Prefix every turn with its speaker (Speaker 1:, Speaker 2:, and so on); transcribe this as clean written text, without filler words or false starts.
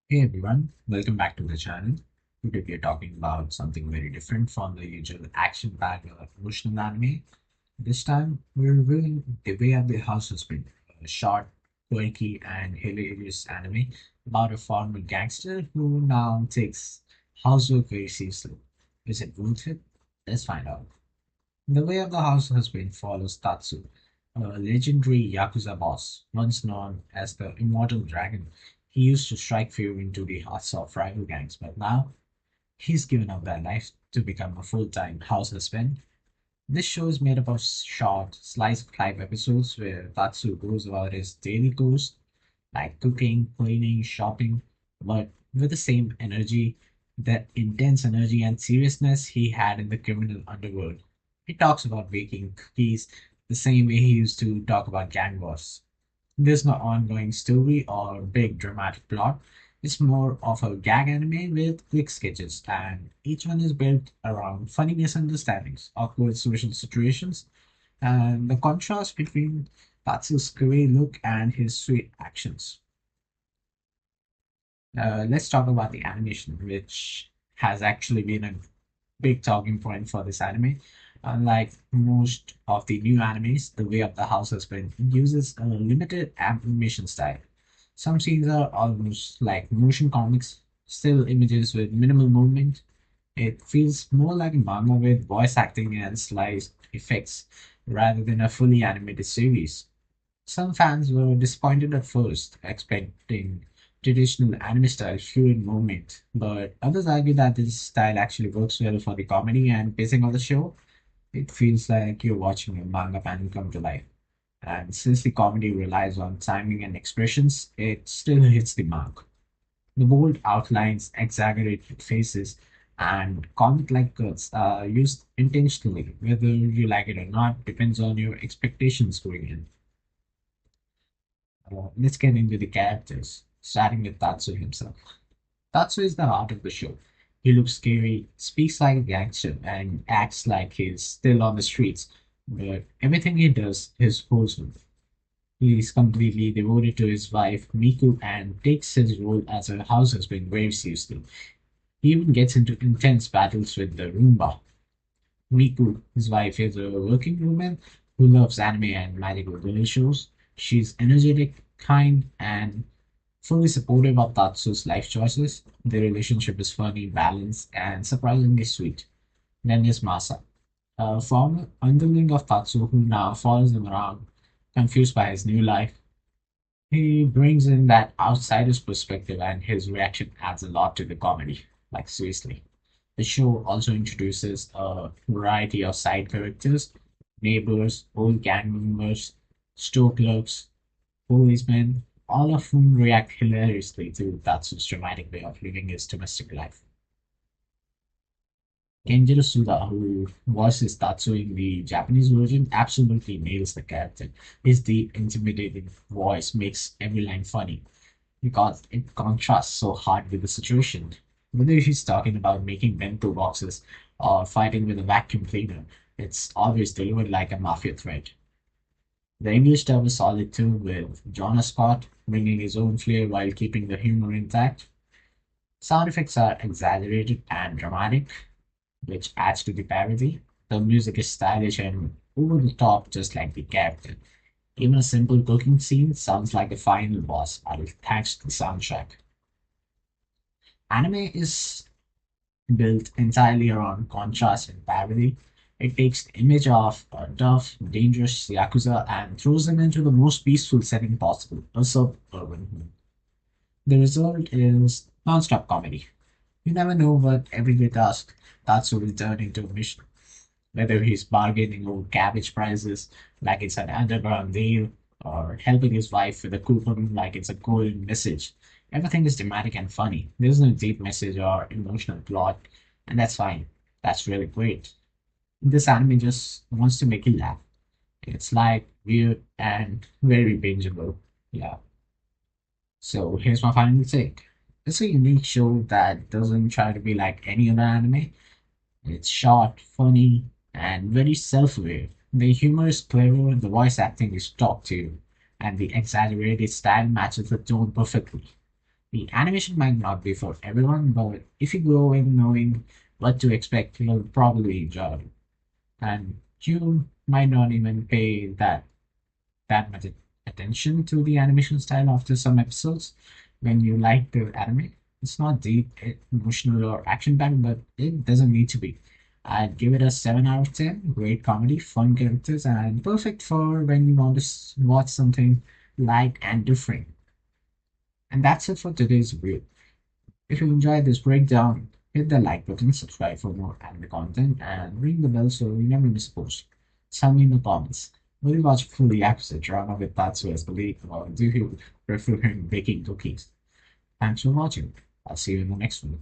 Speaker 1: Hey everyone, welcome back to the channel. Today we are talking about something very different from the usual action-packed or emotional anime. This time we're reviewing The Way of the Househusband, a short, quirky, and hilarious anime about a former gangster who now takes housework very seriously. Is it worth it? Let's find out. The Way of the Househusband follows Tatsu, a legendary Yakuza boss, once known as the Immortal Dragon. He used to strike fear into the hearts of rival gangs, but now he's given up that life to become a full-time house husband. This show is made up of short, slice-of-life episodes where Tatsu goes about his daily chores, like cooking, cleaning, shopping, but with the same energy, that intense energy and seriousness he had in the criminal underworld. He talks about baking cookies the same way he used to talk about gang wars. There's no ongoing story or big dramatic plot. It's more of a gag anime with quick sketches, and each one is built around funny misunderstandings, awkward social situations, and the contrast between Tatsu's scary look and his sweet actions. Let's talk about the animation, which has actually been a big talking point for this anime. Unlike most of the new animes, The Way of the House Husband uses a limited animation style. Some scenes are almost like motion comics, still images with minimal movement. It feels more like a manga with voice acting and slice effects rather than a fully animated series. Some fans were disappointed at first, expecting traditional anime style fluid movement, but others argue that this style actually works well for the comedy and pacing of the show. It feels like you're watching a manga panel come to life. And since the comedy relies on timing and expressions, it still hits the mark. The bold outlines, exaggerated faces, and comic-like cuts are used intentionally. Whether you like it or not depends on your expectations going in. Let's get into the characters, starting with Tatsu himself. Tatsu is the heart of the show. He looks scary, speaks like a gangster, and acts like he's still on the streets, but everything he does is wholesome. He is completely devoted to his wife, Miku, and takes his role as a house husband very seriously. He even gets into intense battles with the Roomba. Miku, his wife, is a working woman who loves anime and magical girl shows. She's energetic, kind, and fully supportive of Tatsu's life choices. Their relationship is funny, balanced, and surprisingly sweet. Then there's Masa, a former underling of Tatsu who now follows him around, confused by his new life. He brings in that outsider's perspective, and his reaction adds a lot to the comedy. Like, seriously. The show also introduces a variety of side characters, neighbors, old gang members, store clerks, policemen, all of whom react hilariously to Tatsu's dramatic way of living his domestic life. Kenjiro Suda, who voices Tatsu in the Japanese version, absolutely nails the character. His deep, intimidating voice makes every line funny because it contrasts so hard with the situation. Whether he's talking about making bento boxes or fighting with a vacuum cleaner, it's always delivered like a mafia threat. The English dub is solid too, with John Scott bringing his own flair while keeping the humor intact. Sound effects are exaggerated and dramatic, which adds to the parody. The music is stylish and over the top, just like the character. Even a simple cooking scene sounds like a final boss battle thanks to the soundtrack. Anime is built entirely around contrast and parody. It takes the image of a tough, dangerous Yakuza and throws them into the most peaceful setting possible, a suburban home. The result is non-stop comedy. You never know what everyday task Tatsu will turn into a mission, whether he's bargaining over cabbage prices like it's an underground deal, or helping his wife with a coupon like it's a golden message. Everything is dramatic and funny. There's no deep message or emotional plot, and that's fine. That's really great. This anime just wants to make you laugh. It's light, weird, and very bingeable. Yeah. So here's my final take. It's a unique show that doesn't try to be like any other anime. It's short, funny, and very self-aware. The humor is clever, the voice acting is top tier, and the exaggerated style matches the tone perfectly. The animation might not be for everyone, but if you go in knowing what to expect, you'll probably enjoy it. And you might not even pay that much attention to the animation style after some episodes when you like the anime. It's not deep, emotional, or action packed, but it doesn't need to be. I'd give it a 7 out of 10. Great comedy, fun characters, and perfect for when you want to watch something light and different. And that's it for today's review. If you enjoyed this breakdown, hit the like button, subscribe for more anime content, and ring the bell so you never miss a post. Tell me in the comments. Will you watch full Yakuza drama with Tatsuya's colleague, or do you prefer him baking cookies? Thanks for watching. I'll see you in the next one.